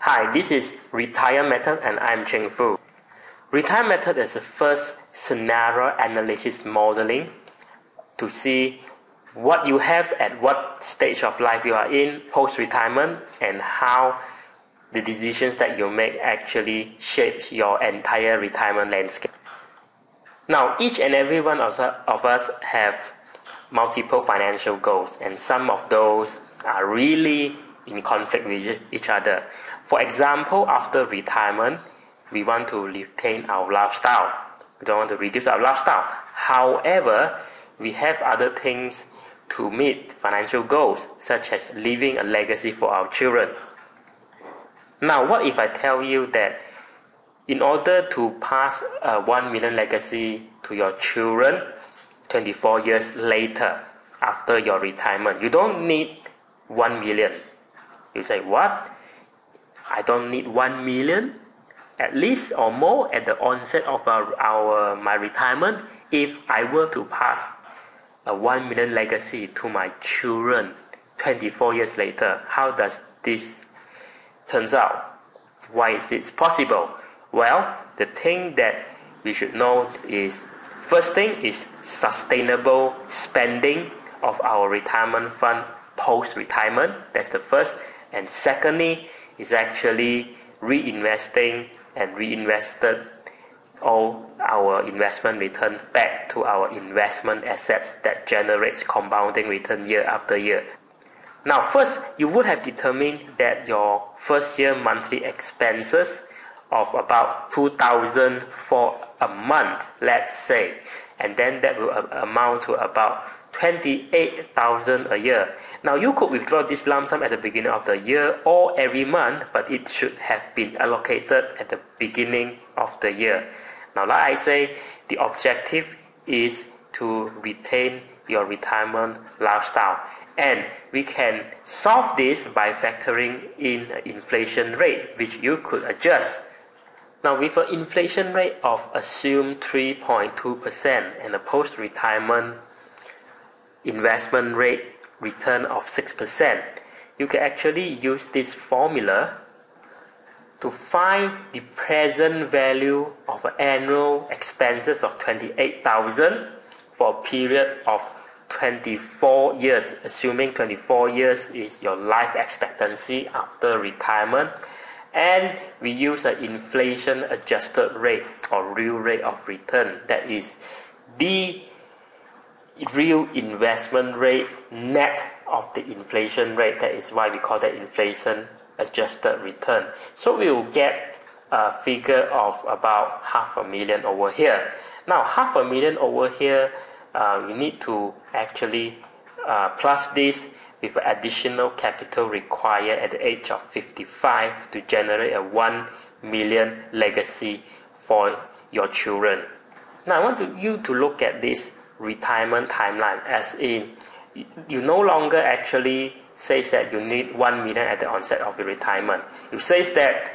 Hi, this is RetireMethod and I'm Cheng Fu. RetireMethod is the first scenario analysis modeling to see what you have at what stage of life you are in post-retirement and how the decisions that you make actually shapes your entire retirement landscape. Now, each and every one of us have multiple financial goals, and some of those are really in conflict with each other. For example, after retirement, we want to retain our lifestyle. We don't want to reduce our lifestyle. However, we have other things to meet financial goals, such as leaving a legacy for our children. Now, what if I tell you that in order to pass a 1 million legacy to your children 24 years later after your retirement, you don't need 1 million. You say, what? I don't need 1 million? At least or more at the onset of my retirement, if I were to pass a 1 million legacy to my children 24 years later, how does this turns out? Why is it possible? Well, the thing that we should know is, first thing is sustainable spending of our retirement fund post-retirement. That's the first. And secondly is actually reinvested all our investment return back to our investment assets that generates compounding return year after year. Now, first, you would have determined that your first year monthly expenses of about 2,000 for a month, let's say, and then that will amount to about 28,000 a year. Now, you could withdraw this lump sum at the beginning of the year or every month, but it should have been allocated at the beginning of the year. Now, like I say, the objective is to retain your retirement lifestyle, and we can solve this by factoring in an inflation rate, which you could adjust. Now, with an inflation rate of assumed 3.2% and a post-retirement investment rate return of 6%, you can actually use this formula to find the present value of annual expenses of 28,000 for a period of 24 years, assuming 24 years is your life expectancy after retirement, and we use an inflation adjusted rate or real rate of return, that is the real investment rate net of the inflation rate. That is why we call that inflation adjusted return. So we will get a figure of about 500,000 over here. Now, 500,000 over here, we need to actually plus this with additional capital required at the age of 55 to generate a 1 million legacy for your children. Now, I want you to look at this retirement timeline, as in you no longer actually says that you need 1 million at the onset of your retirement. You says that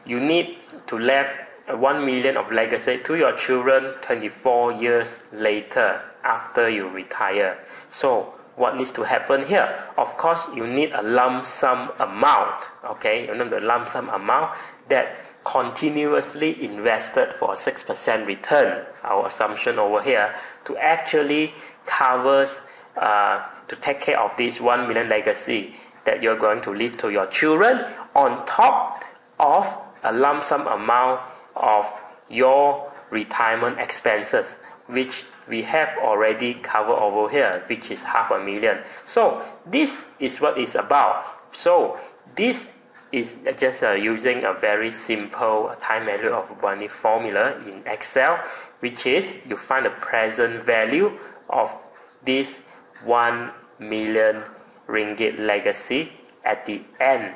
you need to leave 1 million of legacy to your children 24 years later after you retire. So what needs to happen here? Of course, you need a lump sum amount. Okay, you know the lump sum amount that continuously invested for a 6% return, our assumption over here, to actually covers to take care of this 1 million legacy that you're going to leave to your children, on top of a lump sum amount of your retirement expenses, which we have already covered over here, which is 500,000. So this is what it's about. So this is just using a very simple time value of money formula in Excel, which is you find the present value of this 1 million ringgit legacy at the end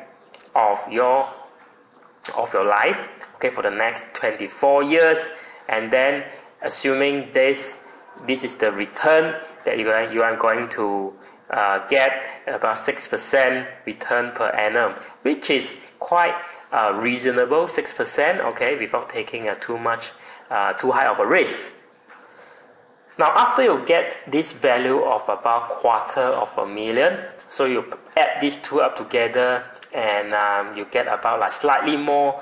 of your life, okay, for the next 24 years, and then assuming this is the return that you are going to get about 6% return per annum, which is quite reasonable, 6%, okay, without taking too high of a risk. Now, after you get this value of about 250,000, so you add these two up together, and you get about like slightly more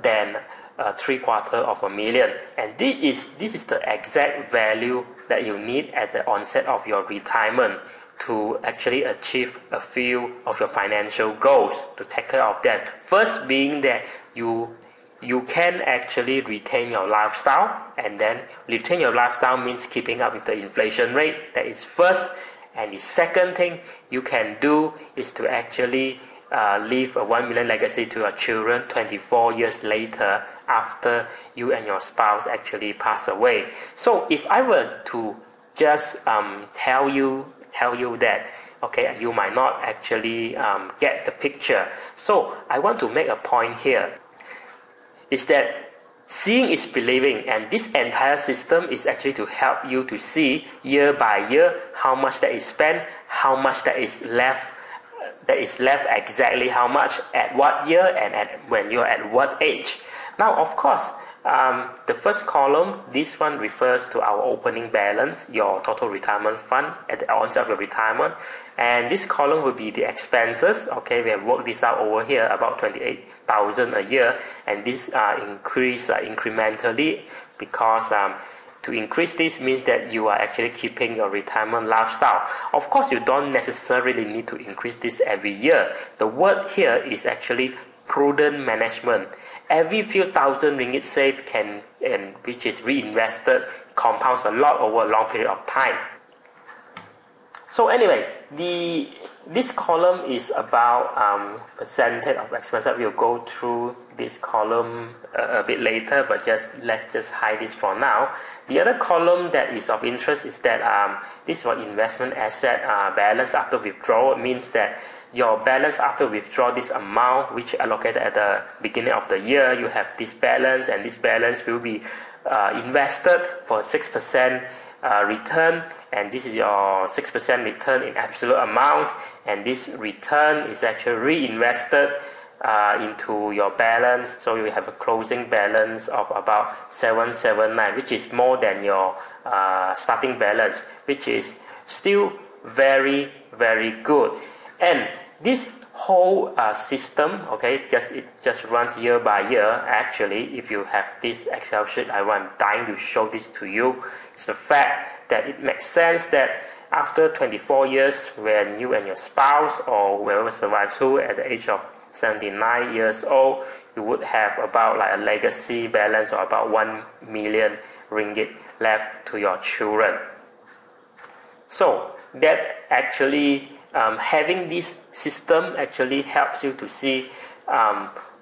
than $750,000, and this is the exact value that you need at the onset of your retirement to actually achieve a few of your financial goals, to take care of them. First being that you can actually retain your lifestyle, and then retain your lifestyle means keeping up with the inflation rate. That is first. And the second thing you can do is to actually leave a 1 million legacy to your children 24 years later after you and your spouse actually pass away. So if I were to just tell you that, okay, you might not actually get the picture. So I want to make a point here, is that seeing is believing, and this entire system is actually to help you to see year by year how much that is spent, how much that is left, exactly how much at what year, and when you're at what age. Now, of course, the first column, this one refers to our opening balance, your total retirement fund at the onset of your retirement, and this column will be the expenses. Okay, we have worked this out over here, about 28,000 a year, and this increase incrementally, because to increase this means that you are actually keeping your retirement lifestyle. Of course, you don't necessarily need to increase this every year. The word here is actually prudent management. Every few thousand ringgit saved and which is reinvested compounds a lot over a long period of time. So anyway, this column is about percentage of expenses. We'll go through this column a bit later, but let's just hide this for now. The other column that is of interest is that this is what investment asset balance after withdrawal. It means that your balance after withdraw, this amount which allocated at the beginning of the year, you have this balance, and this balance will be invested for 6% return, and this is your 6% return in absolute amount, and this return is actually reinvested into your balance, so you have a closing balance of about 779, which is more than your starting balance, which is still very, very good. And this whole system, okay, it just runs year by year. Actually, if you have this Excel sheet, I'm dying to show this to you. It's the fact that it makes sense that after 24 years, when you and your spouse or whoever survives who at the age of 79 years old, you would have about like a legacy balance of about 1 million ringgit left to your children. So that actually having this system actually helps you to see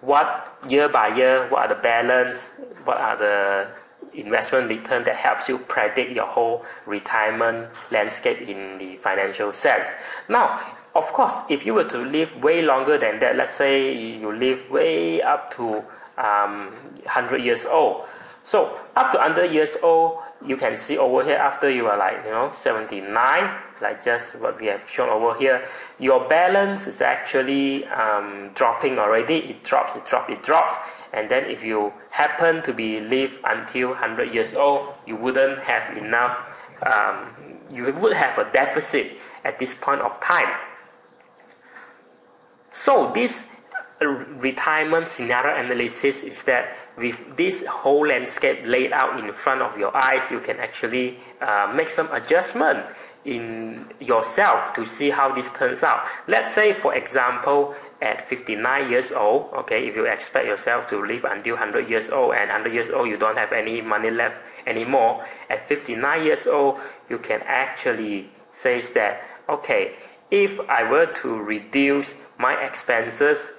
what year by year, what are the balance, what are the investment return that helps you predict your whole retirement landscape in the financial sense. Now, of course, if you were to live way longer than that, let's say you live way up to 100 years old. So up to 100 years old, you can see over here after you are like 79, like just what we have shown over here, your balance is actually dropping already. It drops, and then if you happen to be live until 100 years old, you wouldn't have enough. You would have a deficit at this point of time. So this retirement scenario analysis is that with this whole landscape laid out in front of your eyes, you can actually make some adjustment in yourself to see how this turns out. Let's say, for example, at 59 years old, okay, if you expect yourself to live until 100 years old, and 100 years old you don't have any money left anymore, at 59 years old you can actually say that, okay, if I were to reduce my expenses,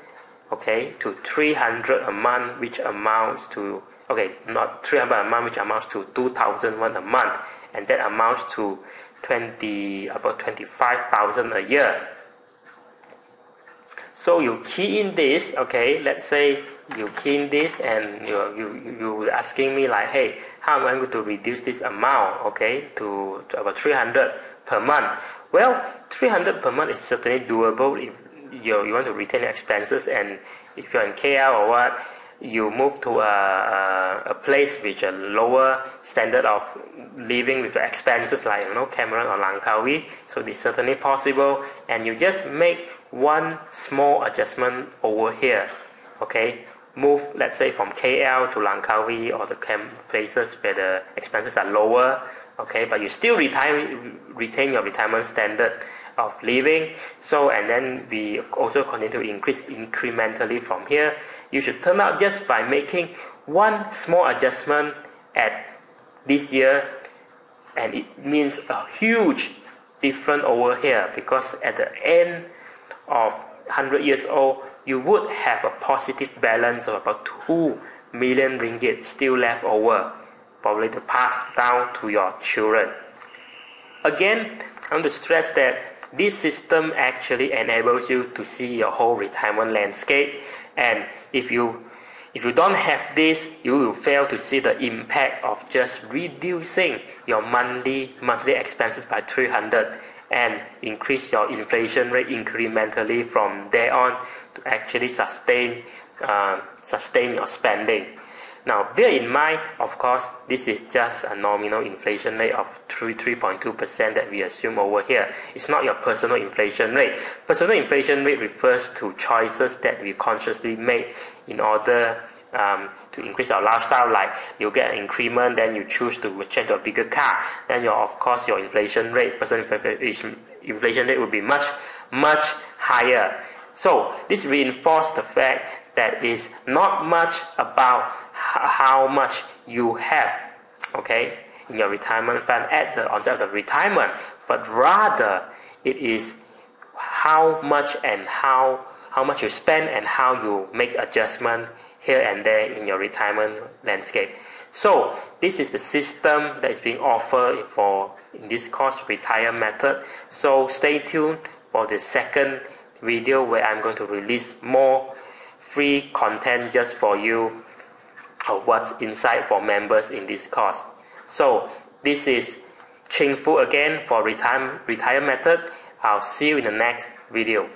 okay, to 300 a month, which amounts to, okay, not 300 a month, which amounts to 2,001 a month, and that amounts to about 25,000 a year. So you key in this, okay, let's say you key in this, and you asking me like, hey, how am I going to reduce this amount, okay, to about 300 per month? Well, 300 per month is certainly doable if you want to retain your expenses, and if you're in KL or what, you move to a place with a lower standard of living with the expenses like Cameron or Langkawi. So it's certainly possible, and you just make one small adjustment over here, okay, move, let's say, from KL to Langkawi or the places where the expenses are lower, okay, but you still retain your retirement standard of living. So, and then we also continue to increase incrementally from here. You should turn out just by making one small adjustment at this year, and it means a huge difference over here, because at the end of 100 years old, you would have a positive balance of about 2 million ringgit still left over, probably to pass down to your children. Again, I want to stress that this system actually enables you to see your whole retirement landscape, and if you don't have this, you will fail to see the impact of just reducing your monthly expenses by 300 and increase your inflation rate incrementally from there on to actually sustain your spending. Now, bear in mind, of course, this is just a nominal inflation rate of 3.2% that we assume over here. It's not your personal inflation rate. Personal inflation rate refers to choices that we consciously make in order to increase our lifestyle. Like you get an increment, then you choose to change to a bigger car, then of course your inflation rate, personal inflation rate will be much higher. So this reinforces the fact that it's not much about how much you have, okay, in your retirement fund at the onset of the retirement, but rather it is how much you spend and how you make adjustment here and there in your retirement landscape. So this is the system that is being offered in this course, RetireMethod. So stay tuned for the second video where I'm going to release more free content just for you of what's inside for members in this course. So this is Ching Fu again for RetireMethod. I'll see you in the next video.